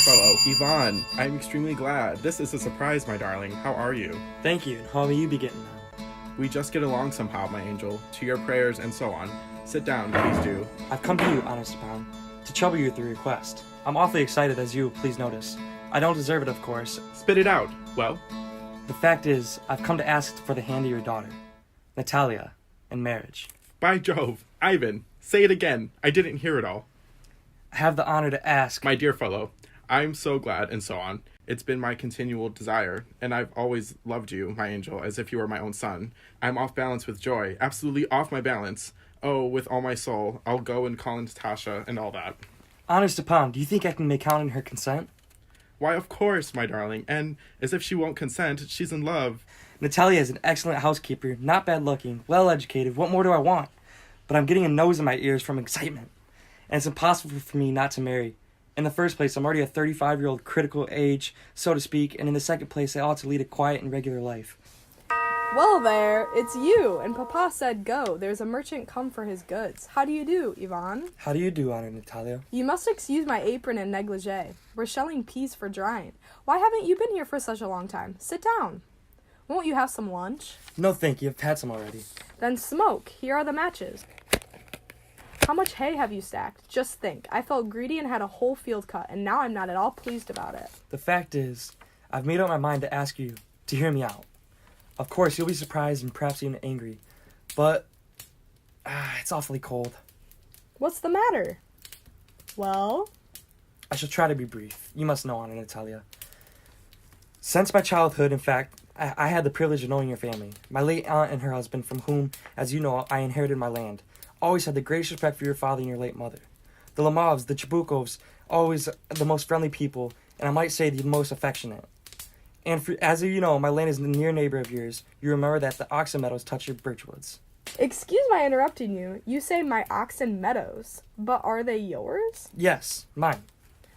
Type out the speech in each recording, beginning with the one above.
fellow, Yvonne. I'm extremely glad. This is a surprise, my darling. How are you? Thank you, and how may you be getting on? We just get along somehow, my angel. To your prayers and so on. Sit down, please do. I've come to you, honest upon, to trouble you with the request. I'm awfully excited, as you will please notice. I don't deserve it, of course. Spit it out. Well? The fact is, I've come to ask for the hand of your daughter, Natalia, in marriage. By Jove. Ivan, say it again. I didn't hear it all. I have the honor to ask... My dear fellow, I'm so glad and so on. It's been my continual desire, and I've always loved you, my angel, as if you were my own son. I'm off balance with joy, absolutely off my balance. Oh, with all my soul, I'll go and call in Tasha and all that. Honest upon, do you think I can make out in her consent? Why, of course, my darling, and as if she won't consent, she's in love. Natalia is an excellent housekeeper, not bad looking, well educated. What more do I want? But I'm getting a nose in my ears from excitement, and it's impossible for me not to marry. In the first place, I'm already a 35-year-old critical age, so to speak, and in the second place, I ought to lead a quiet and regular life. Well there, it's you, and Papa said go. There's a merchant come for his goods. How do you do, Yvonne? How do you do, Honor Natalia? You must excuse my apron and negligee. We're shelling peas for drying. Why haven't you been here for such a long time? Sit down. Won't you have some lunch? No, thank you. I've had some already. Then smoke. Here are the matches. How much hay have you stacked? Just think. I felt greedy and had a whole field cut, and now I'm not at all pleased about it. The fact is, I've made up my mind to ask you to hear me out. Of course, you'll be surprised and perhaps even angry, but it's awfully cold. What's the matter? Well? I shall try to be brief. You must know, Honor Natalia. Since my childhood, in fact, I had the privilege of knowing your family. My late aunt and her husband, from whom, as you know, I inherited my land, always had the greatest respect for your father and your late mother. The Lamovs, the Chabukovs, always the most friendly people, and I might say the most affectionate. And as you know, my land is a near neighbor of yours. You remember that the oxen meadows touch your birchwoods. Excuse my interrupting you. You say my oxen meadows, but are they yours? Yes, mine.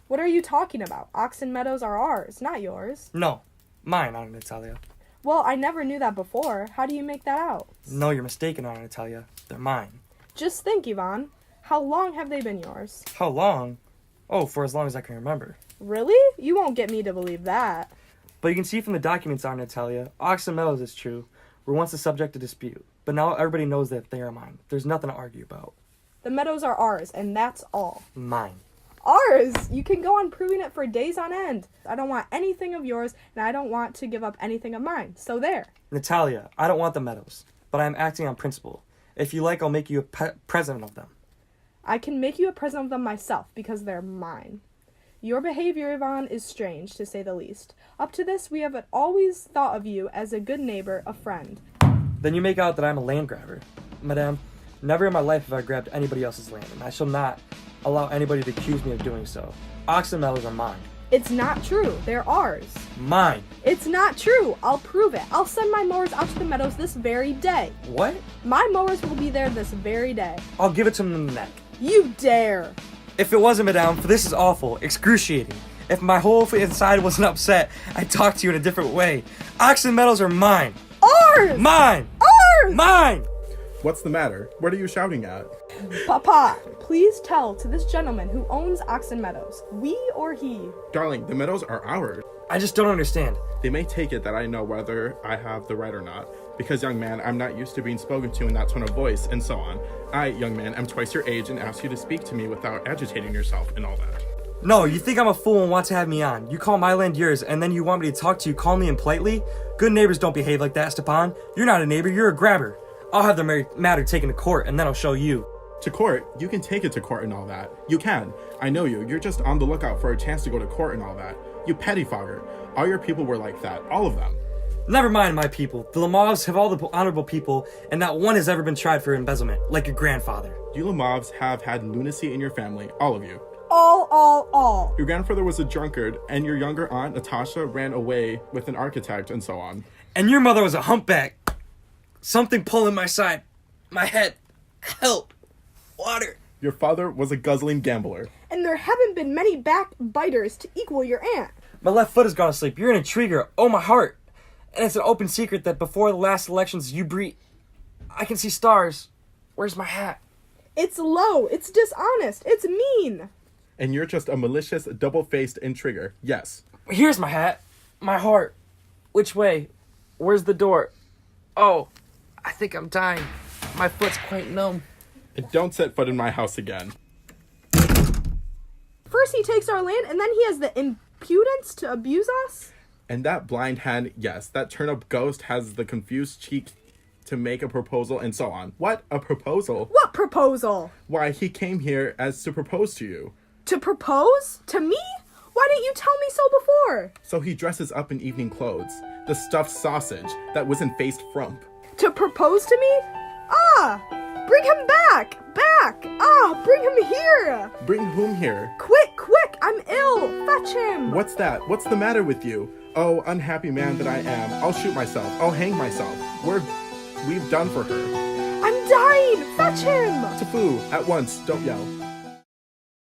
What are you talking about? Oxen meadows are ours, not yours. No, mine, Honor Natalia. Well, I never knew that before. How do you make that out? No, you're mistaken, Honor Natalia. They're mine. Just think, Yvonne. How long have they been yours? How long? Oh, for as long as I can remember. Really? You won't get me to believe that. But you can see from the documents, Honor Natalia, oxen meadows, is true, were once a subject of dispute. But now everybody knows that they are mine. There's nothing to argue about. The meadows are ours, and that's all. Mine. Ours! You can go on proving it for days on end. I don't want anything of yours, and I don't want to give up anything of mine. So there. Natalia, I don't want the meadows, but I am acting on principle. If you like, I'll make you a present of them. I can make you a present of them myself, because they're mine. Your behavior, Yvonne, is strange, to say the least. Up to this, we have always thought of you as a good neighbor, a friend. Then you make out that I'm a land grabber. Madame, never in my life have I grabbed anybody else's land, and I shall not allow anybody to accuse me of doing so. Oxen meadows are mine. It's not true. They're ours. Mine. It's not true. I'll prove it. I'll send my mowers out to the meadows this very day. What? My mowers will be there this very day. I'll give it to them in the neck. You dare. If it wasn't, Madame, for this is awful, excruciating. If my whole inside wasn't upset, I'd talk to you in a different way. Oxen meadows are mine. Ours! Mine! Ours! Mine! What's the matter? What are you shouting at? Papa, please tell to this gentleman who owns Oxen Meadows, we or he. Darling, the meadows are ours. I just don't understand. They may take it that I know whether I have the right or not. Because, young man, I'm not used to being spoken to in that tone of voice, and so on. I, young man, am twice your age and ask you to speak to me without agitating yourself and all that. No, you think I'm a fool and want to have me on. You call my land yours, and then you want me to talk to you calmly and politely? Good neighbors don't behave like that, Stepan. You're not a neighbor, you're a grabber. I'll have the matter taken to court, and then I'll show you. To court? You can take it to court and all that. You can. I know you. You're just on the lookout for a chance to go to court and all that. You pettifogger. All your people were like that. All of them. Never mind my people. The Lamovs have all the honorable people, and not one has ever been tried for embezzlement, like your grandfather. You Lamovs have had lunacy in your family. All of you. All. Your grandfather was a drunkard, and your younger aunt, Natasha, ran away with an architect and so on. And your mother was a humpback. Something pulling my side. My head. Help. Water. Your father was a guzzling gambler. And there haven't been many backbiters to equal your aunt. My left foot has gone to sleep. You're an intriguer. Oh, my heart. And it's an open secret that before the last elections you I can see stars. Where's my hat? It's low. It's dishonest. It's mean. And you're just a malicious, double-faced intriguer. Yes. Here's my hat. My heart. Which way? Where's the door? Oh, I think I'm dying. My foot's quite numb. And don't set foot in my house again. First he takes our land, and then he has the impudence to abuse us? And that blind hen, yes, that turnip ghost has the confused cheek to make a proposal and so on. What? A proposal? What proposal? Why, he came here as to propose to you. To propose? To me? Why didn't you tell me so before? So he dresses up in evening clothes. The stuffed sausage that was in faced frump. To propose to me? Ah! Bring him back! Back! Ah! Bring him here! Bring whom here? Quick! Quick! I'm ill! Fetch him! What's that? What's the matter with you? Oh, unhappy man that I am. I'll shoot myself. I'll hang myself. We've done for her. I'm dying! Fetch him! Tafoo, at once, don't yell.